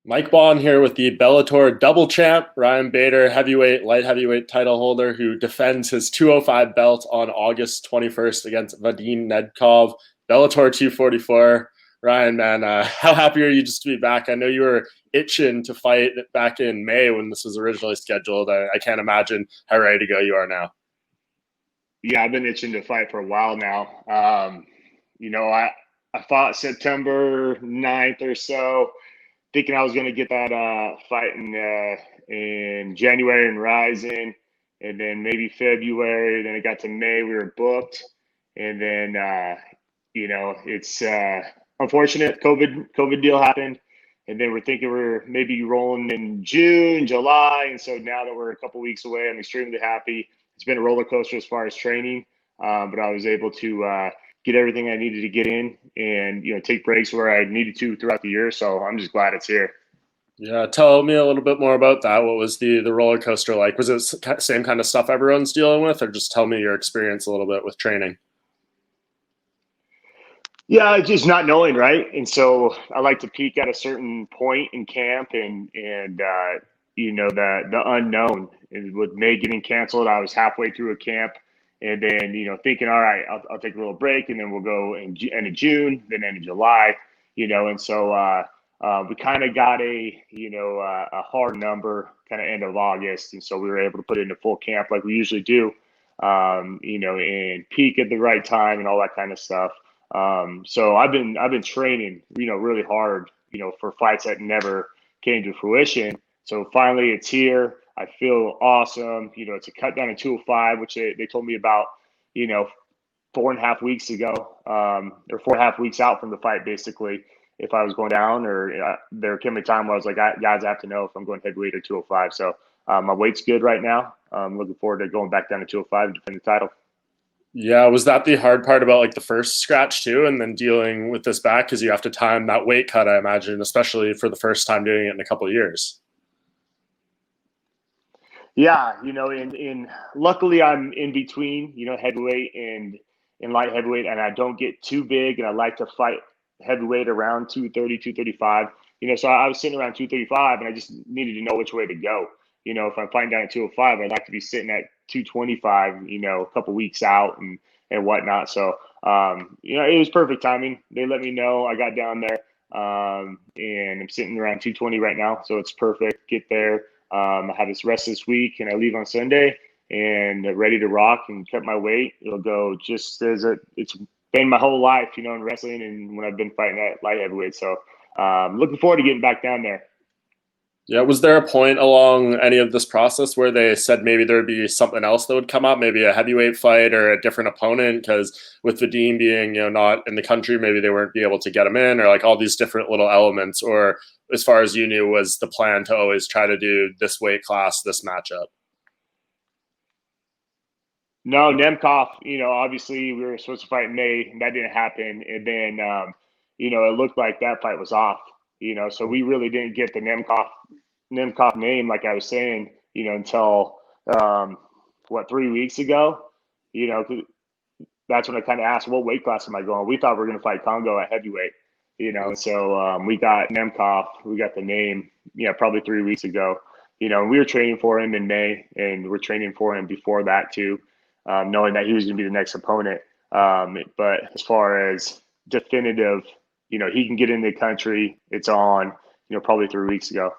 Mike Bohn here with the Bellator double champ, Ryan Bader, heavyweight, light heavyweight title holder who defends his 205 belt on August 21st against Vadim Nemkov, Bellator 244. Ryan, man, how happy are you just to be back? I know you were itching to fight back in May when this was originally scheduled. I can't imagine how ready to go you are now. Yeah, I've been itching to fight for a while now. You know, I, I fought September 9th or so, thinking I was going to get that fight in January and Rising, and then maybe February. Then it got to May, we were booked. And then, it's unfortunate COVID deal happened. And then we're thinking we're maybe rolling in June, July. And so now that we're a couple weeks away, I'm extremely happy. It's been a roller coaster as far as training, but I was able to get everything I needed to get in, and take breaks where I needed to throughout the year. So I'm just glad it's here. Yeah, tell me a little bit more about that. What was the roller coaster like? Was it same kind of stuff everyone's dealing with, or just tell me your experience a little bit with training? Yeah, just not knowing, right? And so I like to peak at a certain point in camp, and the unknown. And with May getting canceled, I was halfway through a camp, and then thinking, all right, I'll take a little break, and then we'll go in end of June, then end of July, and so we kind of got a hard number, kind of end of August, and so we were able to put it into full camp like we usually do, and peak at the right time and all that kind of stuff. So I've been training, really hard, for fights that never came to fruition. So finally it's here. I feel awesome. It's a cut down to 205, which they told me about, you know, 4.5 weeks ago, or 4.5 weeks out from the fight, basically, if I was going down, or there came a time where I was like, guys, I have to know if I'm going heavyweight or 205. So my weight's good right now. I'm looking forward to going back down to 205 and defend the title. Yeah, was that the hard part about like the first scratch too, and then dealing with this back because you have to time that weight cut, I imagine, especially for the first time doing it in a couple of years. Yeah, in luckily I'm in between, heavyweight and light heavyweight, and I don't get too big, and I like to fight heavyweight around 230, 235. So I was sitting around 235, and I just needed to know which way to go. If I'm fighting down at 205, I'd like to be sitting at 225, a couple weeks out and whatnot. So, it was perfect timing. They let me know. I got down there, and I'm sitting around 220 right now, so it's perfect. Get there. I have this rest this week, and I leave on Sunday, and ready to rock and cut my weight. It'll go just as it's been my whole life, in wrestling, and when I've been fighting at light heavyweight. So, looking forward to getting back down there. Yeah, was there a point along any of this process where they said maybe there'd be something else that would come up, maybe a heavyweight fight or a different opponent? Because with Vadim being, not in the country, maybe they weren't be able to get him in, or like all these different little elements. Or as far as you knew, was the plan to always try to do this weight class, this matchup? No, Nemkov, obviously we were supposed to fight in May, and that didn't happen. And then, it looked like that fight was off, so we really didn't get the Nemkov name, like I was saying, until, what, 3 weeks ago, 'cause that's when I kind of asked, what weight class am I going? We thought we were going to fight Congo at heavyweight, so we got Nemkov, we got the name, probably 3 weeks ago. We were training for him in May, and we're training for him before that too, knowing that he was going to be the next opponent. But as far as definitive, he can get in the country, it's on, probably 3 weeks ago.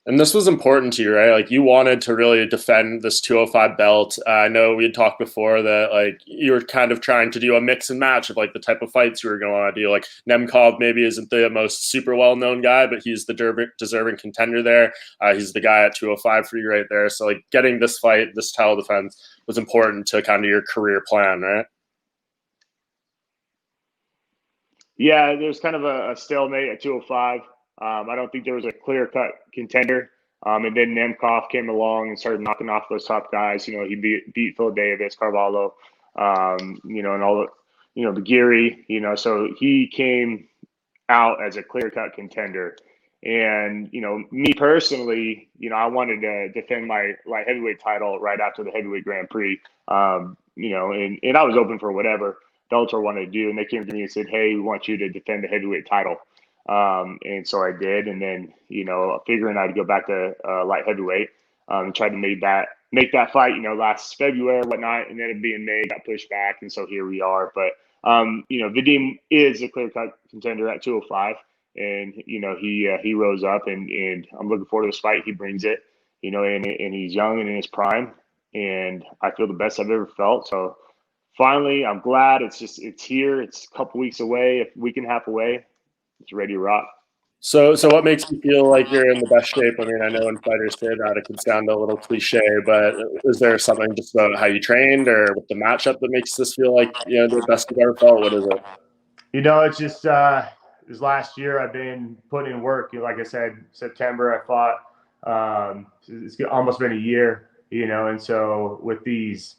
And this was important to you, right? Like you wanted to really defend this 205 belt. I know we had talked before that like you were kind of trying to do a mix and match of like the type of fights you were going to want to do. Like Nemkov maybe isn't the most super well-known guy, but he's the deserving contender there. He's the guy at 205 for you right there. So like getting this fight, this title defense was important to kind of your career plan, right? Yeah, there's kind of a stalemate at 205. I don't think there was a clear cut contender. And then Nemkov came along and started knocking off those top guys. He beat Phil Davis, Carvalho, and all the Geary, so he came out as a clear cut contender. And, me personally, I wanted to defend my light heavyweight title right after the heavyweight Grand Prix. And I was open for whatever Bellator wanted to do. And they came to me and said, hey, we want you to defend the heavyweight title. And so I did. And then, figuring I'd go back to light heavyweight, and tried to make that fight, last February, whatnot, and then it being May got pushed back. And so here we are. But, Vadim is a clear cut contender at 205. And, he rose up, and I'm looking forward to this fight. He brings it, and he's young and in his prime. And I feel the best I've ever felt. So finally, I'm glad it's here. It's a couple weeks away, a week and a half away. It's ready to rock. So what makes you feel like you're in the best shape? I mean, I know when fighters say that, it can sound a little cliche, but is there something just about how you trained or with the matchup that makes this feel like, the best you've ever felt? What is it? It's just this last year I've been putting in work. Like I said, September I fought. It's almost been a year, and so with these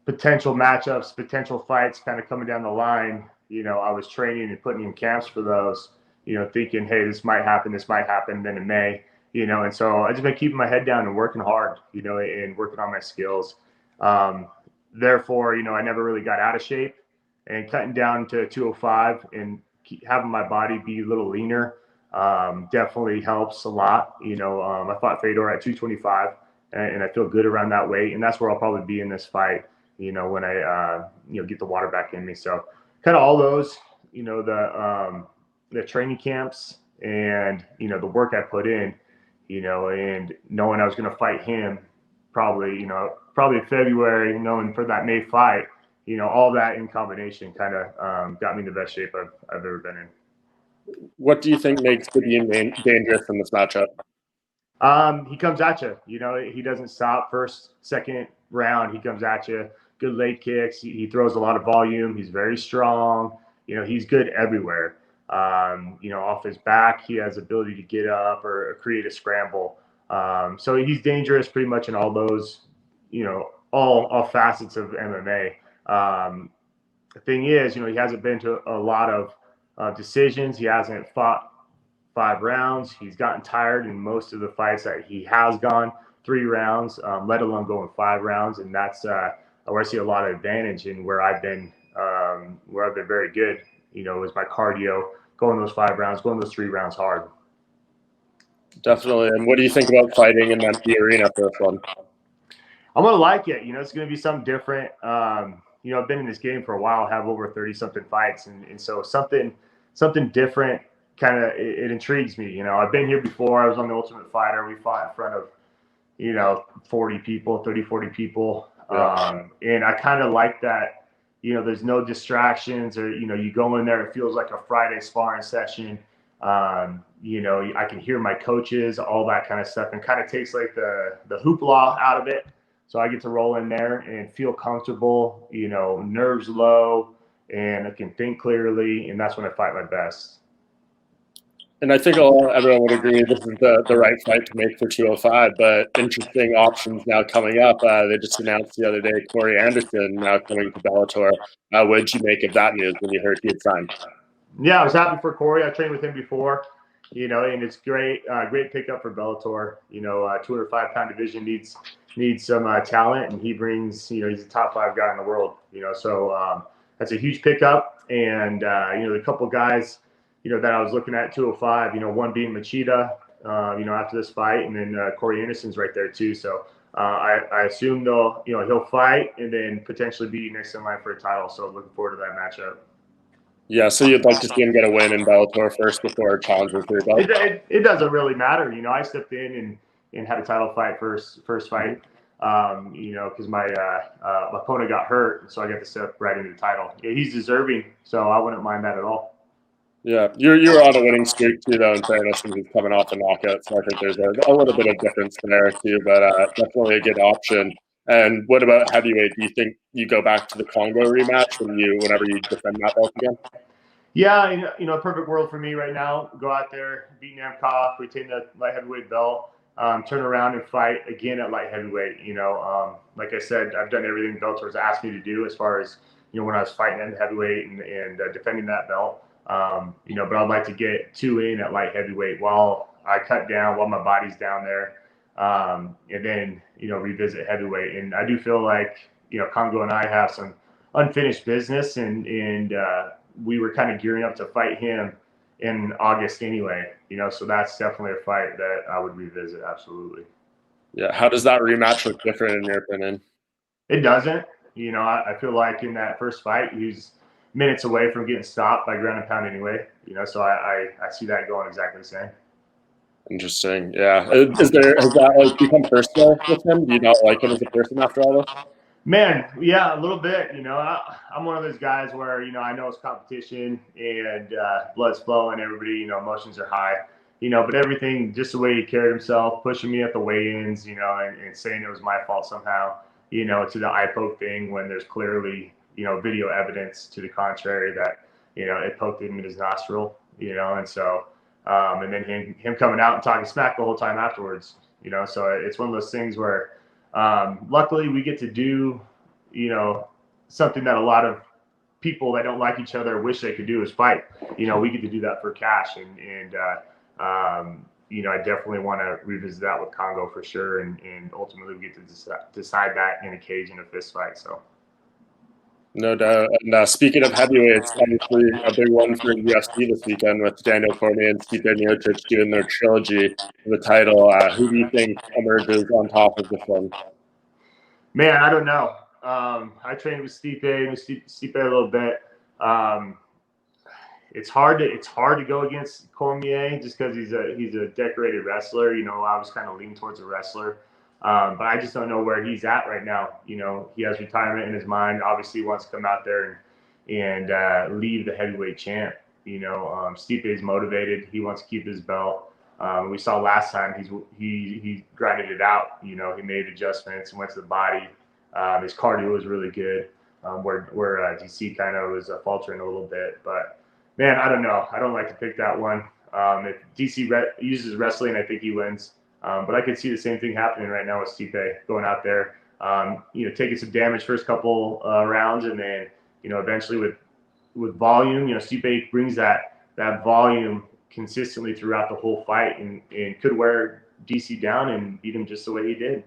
potential matchups, potential fights kind of coming down the line, I was training and putting in camps for those, thinking, hey, this might happen, then in May, and so I just been keeping my head down and working hard, and working on my skills. Therefore, I never really got out of shape, and cutting down to 205 and having my body be a little leaner definitely helps a lot. I fought Fedor at 225, and I feel good around that weight, and that's where I'll probably be in this fight. When I, get the water back in me. So kind of all those, the training camps and, the work I put in, and knowing I was going to fight him probably in February, knowing for that May fight, all that in combination kind of got me in the best shape I've ever been in. What do you think makes Vadim dangerous in this matchup? He comes at you. He doesn't stop. First, second round, he comes at you. Good leg kicks. He throws a lot of volume. He's very strong. He's good everywhere. Off his back, he has ability to get up or create a scramble. So he's dangerous pretty much in all those, all facets of MMA. The thing is, he hasn't been to a lot of decisions. He hasn't fought 5 rounds. He's gotten tired in most of the fights that he has gone 3 rounds, let alone going 5 rounds. And that's where I see a lot of advantage in where I've been very good, is my cardio, going those 5 rounds, going those 3 rounds hard. Definitely. And what do you think about fighting in the arena for this one? I'm going to like it. It's going to be something different. I've been in this game for a while, have over 30-something fights. And so something different kind of, it intrigues me. I've been here before. I was on The Ultimate Fighter. We fought in front of, 40 people, 30, 40 people. Yeah. And I kind of like that, there's no distractions or, you go in there, it feels like a Friday sparring session. I can hear my coaches, all that kind of stuff, and kind of takes like the hoopla out of it. So I get to roll in there and feel comfortable, nerves low, and I can think clearly. And that's when I fight my best. And I think everyone would agree this is the right fight to make for 205, but interesting options now coming up. They just announced the other day Corey Anderson now coming to Bellator. What did you make of that news when you heard he had signed? Yeah, I was happy for Corey. I trained with him before, and it's great pickup for Bellator. 205-pound division needs some talent, and he brings, he's a top 5 guy in the world, so that's a huge pickup. And, the couple guys, that I was looking at 205, one being Machida, after this fight, and then Corey Anderson's right there too. So I assume he'll fight and then potentially be next in line for a title. So looking forward to that matchup. Yeah, so you'd like to see him get a win in Bellator first before challenging for your belt? It doesn't really matter. I stepped in and had a title fight first fight, because my opponent got hurt, so I got to step right into the title. Yeah, he's deserving, so I wouldn't mind that at all. Yeah, you're on a winning streak too, though. In fairness, and he's coming off a knockout, so I think there's a little bit of difference there too. But definitely a good option. And what about heavyweight? Do you think you go back to the Congo rematch whenever you defend that belt again? Yeah, a perfect world for me right now. Go out there, beat Nemkov, retain the light heavyweight belt, turn around and fight again at light heavyweight. Like I said, I've done everything Bellator's asked me to do as far as when I was fighting at heavyweight and defending that belt. But I'd like to get 2 in at light heavyweight while I cut down, while my body's down there, and then, revisit heavyweight. And I do feel like, Congo and I have some unfinished business, and we were kind of gearing up to fight him in August anyway, so that's definitely a fight that I would revisit. Absolutely. Yeah. How does that rematch look different in your opinion? It doesn't. I feel like in that first fight, he was minutes away from getting stopped by ground and pound anyway. So I see that going exactly the same. Interesting. Yeah. Has that like become personal with him? Do you not like him as a person after all this? Man, yeah, a little bit. I'm one of those guys where I know it's competition and blood's flowing, everybody, emotions are high, but everything, just the way he carried himself, pushing me at the weigh-ins, and saying it was my fault somehow, to the eye poke thing when there's clearly video evidence to the contrary that it poked him in his nostril, and so and then him coming out and talking smack the whole time afterwards, so it's one of those things where. Luckily, we get to do, something that a lot of people that don't like each other wish they could do is fight. We get to do that for cash, and I definitely want to revisit that with Congo for sure, and ultimately we get to decide that in a cage in a fist fight. So. No doubt. And speaking of heavyweights, obviously a big one for the UFC this weekend with Daniel Cormier and Stipe Miocic doing their trilogy for the title. Who do you think emerges on top of this one? Man, I don't know. I trained with Stipe a little bit. It's hard to go against Cormier just because he's a decorated wrestler. I was kind of leaning towards a wrestler, but I just don't know where he's at right now. He has retirement in his mind. Obviously, he wants to come out there and leave the heavyweight champ. Stipe is motivated. He wants to keep his belt. We saw last time he grinded it out. He made adjustments and went to the body. His cardio was really good. Where DC kind of was faltering a little bit, but. Man, I don't know. I don't like to pick that one. If DC uses wrestling, I think he wins. But I could see the same thing happening right now with Stipe going out there, taking some damage first couple rounds, and then eventually with volume, Stipe brings that volume consistently throughout the whole fight, and could wear DC down and beat him just the way he did.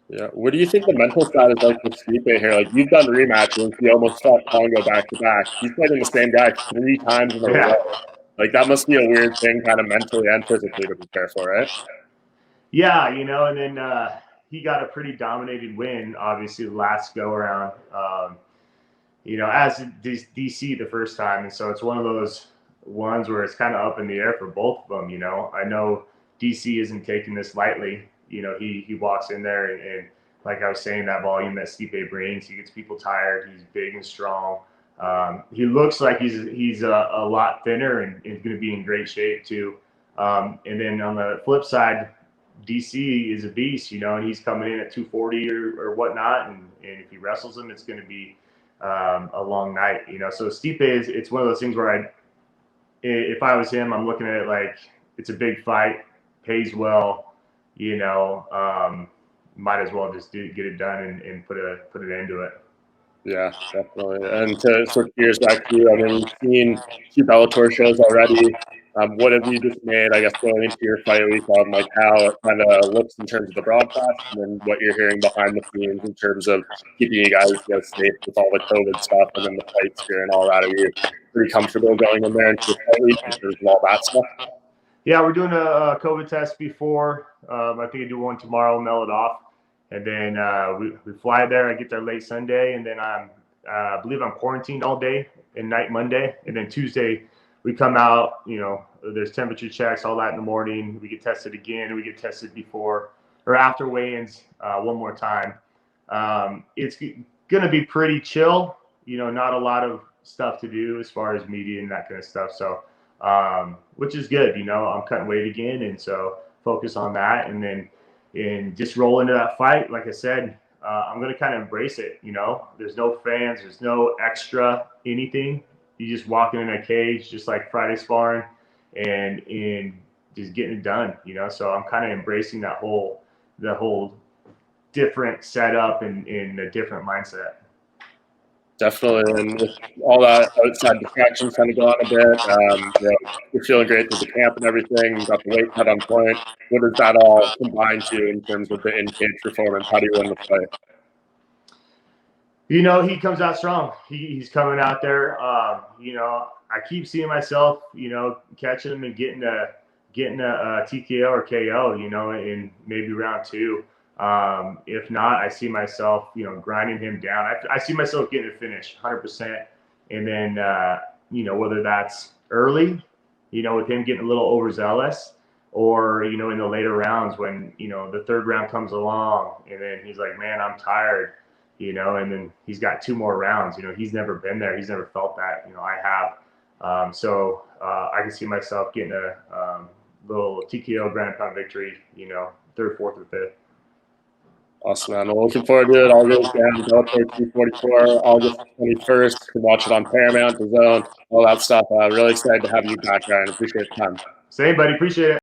Yeah. What do you think the mental side is like with Stipe here? Like, you've done rematches. He almost fought Congo back to back. He's fighting the same guy 3 times in a row. Yeah. Like, that must be a weird thing kind of mentally and physically to prepare for, right? Yeah, and then he got a pretty dominated win, obviously, the last go around, as DC the first time. And so it's one of those ones where it's kind of up in the air for both of them. I know DC isn't taking this lightly. He walks in there and like I was saying, that volume that Stipe brings, he gets people tired. He's big and strong. He looks like he's a lot thinner and is going to be in great shape too. And then on the flip side, DC is a beast, and he's coming in at 240 or whatnot. And if he wrestles him, it's going to be a long night, So Stipe it's one of those things where if I was him, I'm looking at it like it's a big fight, pays well, might as well just get it done and put an end to it. Yeah, definitely. And to switch gears back to you, I mean, we've seen 2 Bellator shows already. What have you just made, I guess, going into your fight week on, like, how it kind of looks in terms of the broadcast and then what you're hearing behind the scenes in terms of keeping you guys safe with all the COVID stuff and then the fights here and all that? Are you pretty comfortable going in there into the fight week in terms of all that stuff? Yeah, we're doing a COVID test before. I think I do one tomorrow, mail it off. And then we fly there. I get there late Sunday, and then I believe I'm quarantined all day and night Monday. And then Tuesday, we come out, there's temperature checks, all that in the morning. We get tested again. We get tested before or after weigh-ins one more time. It's going to be pretty chill, not a lot of stuff to do as far as media and that kind of stuff. So, which is good, I'm cutting weight again. And so focus on that. And then just roll into that fight. Like I said, I'm going to kind of embrace it. There's no fans, there's no extra anything. You just walking in a cage, just like Friday sparring, and just getting it done. So I'm kind of embracing the whole different setup and in a different mindset. Definitely, and with all that outside distractions kind of gone a bit, you're feeling great through the camp and everything. You got the weight cut on point. What does that all combine to in terms of the in-cage performance? How do you win the fight? He comes out strong. He's coming out there. I keep seeing myself, catching him and getting a TKO or KO, in maybe round two. If not, I see myself, grinding him down. I see myself getting a finish 100%. And then, whether that's early, with him getting a little overzealous, or, in the later rounds when, the third round comes along and then he's like, man, I'm tired, and then he's got two more rounds. He's never been there. He's never felt that. I have. I can see myself getting a little TKO ground and pound victory, third, fourth, or fifth. Awesome, man. Well, looking forward to it. August and Bellator 244, August 21st. You can watch it on Paramount, The Zone, all that stuff. Really excited to have you back, Ryan. Appreciate the time. Same, buddy. Appreciate it.